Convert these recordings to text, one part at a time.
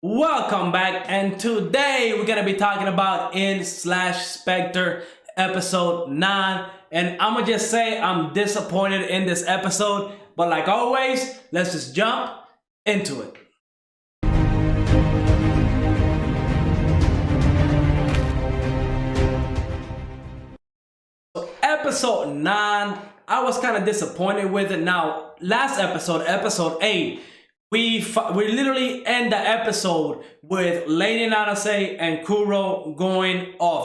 Welcome back, and today we're gonna be talking about in/Spectre episode 9. And I'm gonna just say I'm disappointed in this episode, but like always, let's just jump into it. Episode 9, I was kind of disappointed with it. Now, last episode, episode 8, we literally end the episode with Lady Nanase and Kuro going off.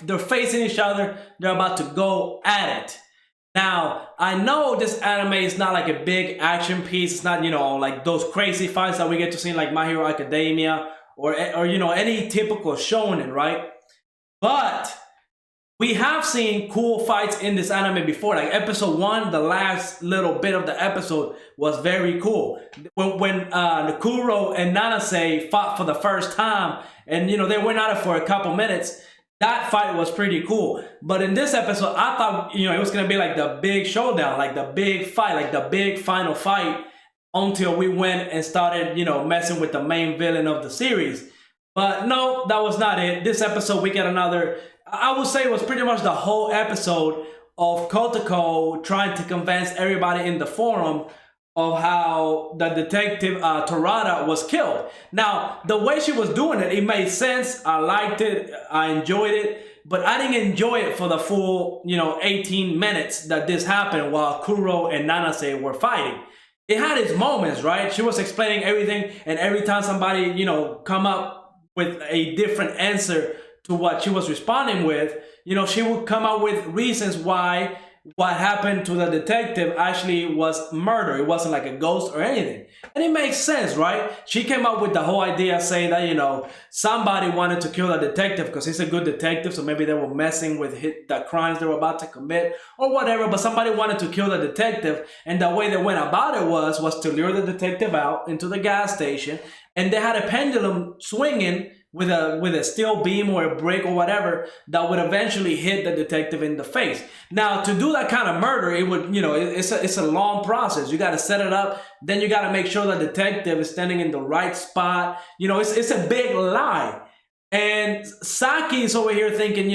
They're facing each other. They're about to go at it. Now, I know this anime is not like a big action piece. It's not, like those crazy fights that we get to see in like My Hero Academia or any typical shonen, right? But we have seen cool fights in this anime before. Like episode 1, the last little bit of the episode was very cool. When Kuro and Nanase fought for the first time, and they went at it for a couple minutes, that fight was pretty cool. But in this episode, I thought it was gonna be like the big showdown, like the big fight, like the big final fight, until we went and started messing with the main villain of the series. But no, that was not it. This episode, we get another. I would say it was pretty much the whole episode of Cultico trying to convince everybody in the forum of how the detective Torada was killed. Now, the way she was doing it, it made sense. I liked it. I enjoyed it. But I didn't enjoy it for the full, 18 minutes that this happened while Kuro and Nanase were fighting. It had its moments, right? She was explaining everything, and every time somebody, come up with a different answer to what she was responding with, she would come up with reasons why what happened to the detective actually was murder. It wasn't like a ghost or anything. And it makes sense, right? She came up with the whole idea saying that, somebody wanted to kill the detective because he's a good detective, so maybe they were messing with the crimes they were about to commit or whatever, but somebody wanted to kill the detective, and the way they went about it was to lure the detective out into the gas station, and they had a pendulum swinging with a steel beam or a brick or whatever that would eventually hit the detective in the face. Now, to do that kind of murder, it would, it's a long process. You got to set it up. Then you got to make sure the detective is standing in the right spot. It's a big lie. And Saki is over here thinking,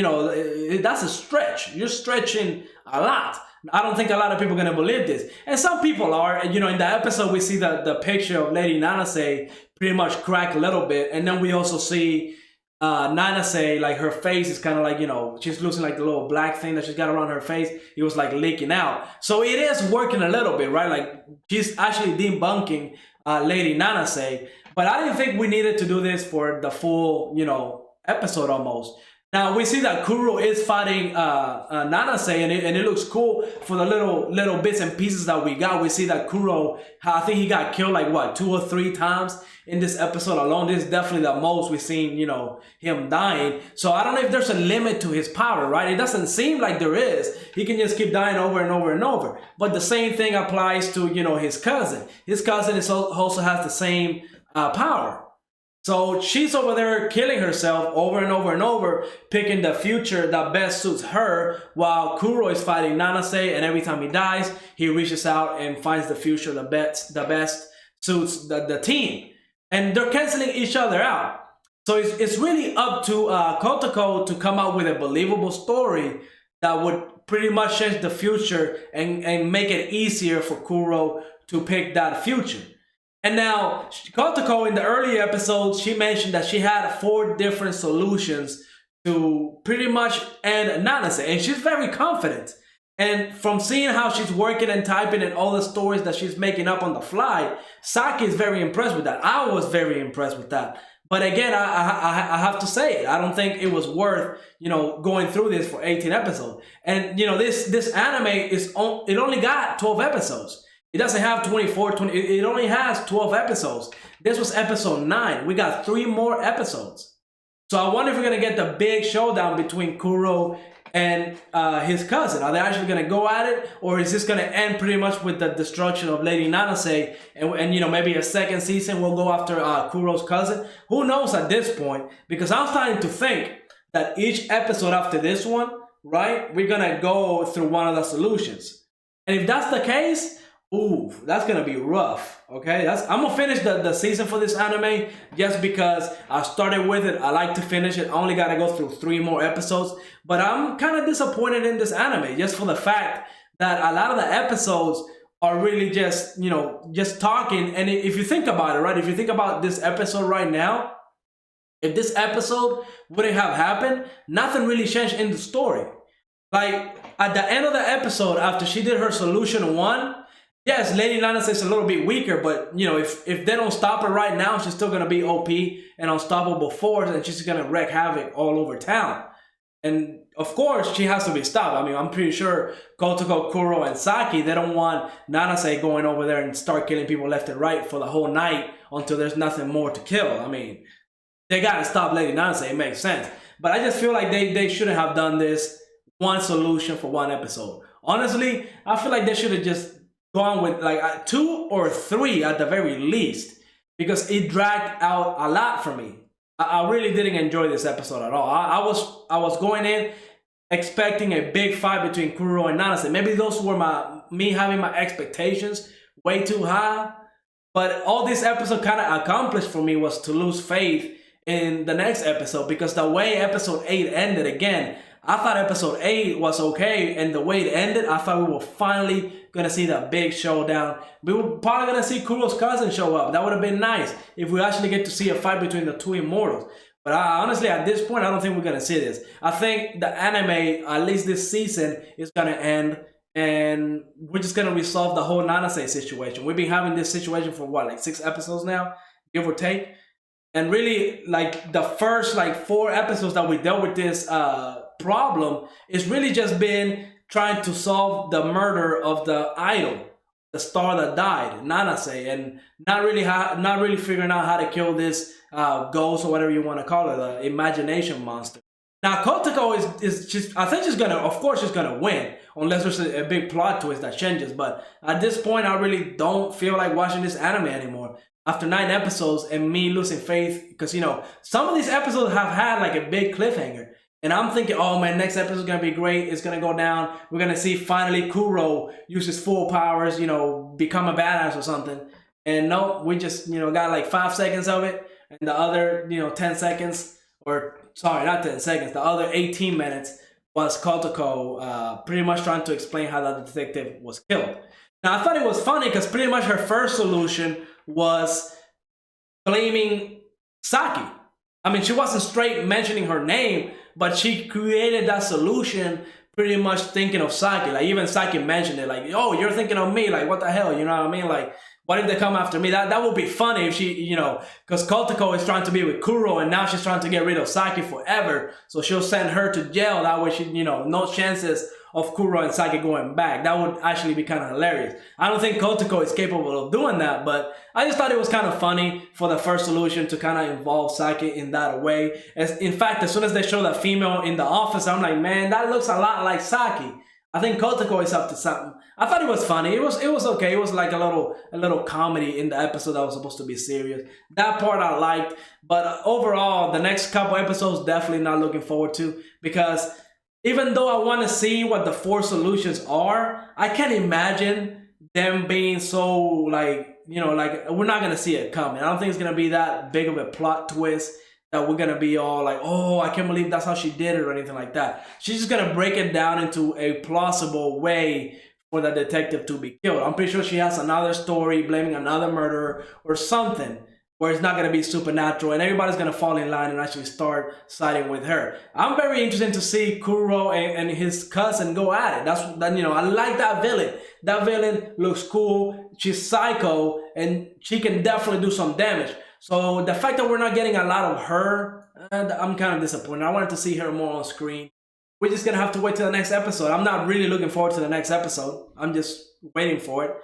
that's a stretch. You're stretching a lot. I don't think a lot of people are going to believe this. And some people are. In the episode, we see the picture of Lady Nanase pretty much crack a little bit. And then we also see Nanase, like her face is kind of like, she's losing like the little black thing that she's got around her face. It was like leaking out. So it is working a little bit, right? Like she's actually debunking Lady Nanase. But I didn't think we needed to do this for the full, episode almost. Now we see that Kuro is fighting Nanase, and it looks cool for the little bits and pieces that we got. We see that Kuro, I think he got killed like what, 2 or 3 times in this episode alone. This is definitely the most we've seen, him dying. So I don't know if there's a limit to his power, right? It doesn't seem like there is. He can just keep dying over and over and over. But the same thing applies to his cousin. His cousin also has the same power. So she's over there killing herself over and over and over, picking the future that best suits her, while Kuro is fighting Nanase, and every time he dies, he reaches out and finds the future that best suits the team. And they're canceling each other out. So it's really up to Cultico to come up with a believable story that would pretty much change the future and make it easier for Kuro to pick that future. And now, Cultico, in the earlier episodes, she mentioned that she had 4 different solutions to pretty much end Nanase, and she's very confident. And from seeing how she's working and typing and all the stories that she's making up on the fly, Saki is very impressed with that. I was very impressed with that. But again, I have to say it. I don't think it was worth, going through this for 18 episodes. And, this anime it only got 12 episodes. It doesn't have 24, it only has 12 episodes. This was episode 9. We got 3 more episodes. So I wonder if we're going to get the big showdown between Kuro and his cousin. Are they actually going to go at it? Or is this going to end pretty much with the destruction of Lady Nanase? And maybe a second season will go after Kuro's cousin? Who knows at this point? Because I'm starting to think that each episode after this one, right, we're going to go through one of the solutions. And if that's the case, Ooh, that's gonna be rough. Okay, I'm gonna finish the season for this anime just because I started with it. I like to finish it. I only gotta go through 3 more episodes, but I'm kind of disappointed in this anime just for the fact that a lot of the episodes are really just just talking. And if you think about it, right? If you think about this episode right now, if this episode wouldn't have happened, nothing really changed in the story. Like at the end of the episode, after she did her solution one, yes, Lady Lana is a little bit weaker, but if they don't stop her right now, she's still gonna be OP and unstoppable force, and she's gonna wreak havoc all over town. And of course, she has to be stopped. I mean, I'm pretty sure Cultico, Kuro, and Saki, they don't want Nanase going over there and start killing people left and right for the whole night until there's nothing more to kill. I mean, they gotta stop Lady Nanase. It makes sense. But I just feel like they shouldn't have done this one solution for one episode. Honestly, I feel like they should have just gone with like 2 or 3 at the very least, because it dragged out a lot for me. I really didn't enjoy this episode at all. I was going in expecting a big fight between Kuro and Nanase. Maybe those were me having my expectations way too high. But all this episode kind of accomplished for me was to lose faith in the next episode, because the way episode 8 ended, again, I thought episode 8 was okay, and the way it ended, I thought we were finally gonna see the big showdown. We were probably gonna see Kuro's cousin show up. That would have been nice if we actually get to see a fight between the 2 immortals. But honestly, at this point, I don't think we're gonna see this. I think the anime, at least this season, is gonna end, and we're just gonna resolve the whole Nanase situation. We've been having this situation for what, like 6 episodes now, give or take. And really, like the first 4 episodes that we dealt with this problem, it's really just been trying to solve the murder of the idol, the star that died, Nanase, and not really figuring out how to kill this ghost or whatever you want to call it, the imagination monster. Now Cultico is just, I think she's gonna win, unless there's a big plot twist that changes. But at this point, I really don't feel like watching this anime anymore. After 9 episodes and me losing faith, because some of these episodes have had like a big cliffhanger. And I'm thinking, oh man, next episode is going to be great. It's going to go down. We're going to see finally Kuro use his full powers, become a badass or something. And no, we just, got like 5 seconds of it. And the other, 10 seconds, or sorry, not 10 seconds, the other 18 minutes was Cultico pretty much trying to explain how the detective was killed. Now, I thought it was funny because pretty much her first solution was blaming Saki. I mean, she wasn't straight mentioning her name, but she created that solution pretty much thinking of Saki. Like, even Saki mentioned it, like, oh, you're thinking of me, like, what the hell, you know what I mean? Like, what if they come after me? That would be funny if she, because Cultico is trying to be with Kuro, and now she's trying to get rid of Saki forever, so she'll send her to jail. That way she, no chances of Kuro and Saki going back. That would actually be kind of hilarious. I don't think Cultico is capable of doing that, but I just thought it was kind of funny for the first solution to kind of involve Saki in that way. In fact, as soon as they show that female in the office, I'm like, man, that looks a lot like Saki. I think Cultico is up to something. I thought it was funny. It was okay. It was like a little comedy in the episode that was supposed to be serious. That part I liked, but overall, the next couple episodes definitely not looking forward to, because even though I want to see what the 4 solutions are, I can't imagine them being so like we're not gonna see it coming. I don't think it's gonna be that big of a plot twist that we're gonna be all like, oh, I can't believe that's how she did it or anything like that. She's just gonna break it down into a plausible way for the detective to be killed. I'm pretty sure she has another story blaming another murderer or something, where it's not going to be supernatural and everybody's going to fall in line and actually start siding with her. I'm very interested to see Kuro and his cousin go at it. I like that villain. That villain looks cool. She's psycho and she can definitely do some damage. So the fact that we're not getting a lot of her, I'm kind of disappointed. I wanted to see her more on screen. We're just going to have to wait till the next episode. I'm not really looking forward to the next episode. I'm just waiting for it.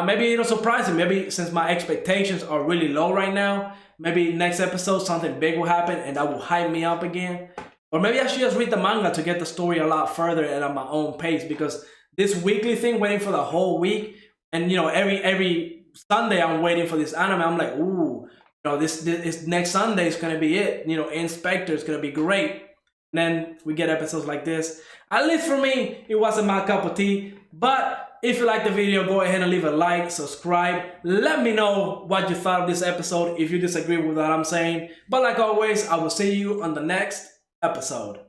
Maybe it'll surprise me. Maybe since my expectations are really low right now, maybe next episode something big will happen and that will hype me up again. Or maybe I should just read the manga to get the story a lot further and at my own pace, because this weekly thing, waiting for the whole week, and every Sunday I'm waiting for this anime. I'm like, ooh, this next Sunday is gonna be it. In Spectre is gonna be great. And then we get episodes like this. At least for me, it wasn't my cup of tea, but If you like the video, go ahead and leave a like, subscribe. Let me know what you thought of this episode if you disagree with what I'm saying. But like always, I will see you on the next episode.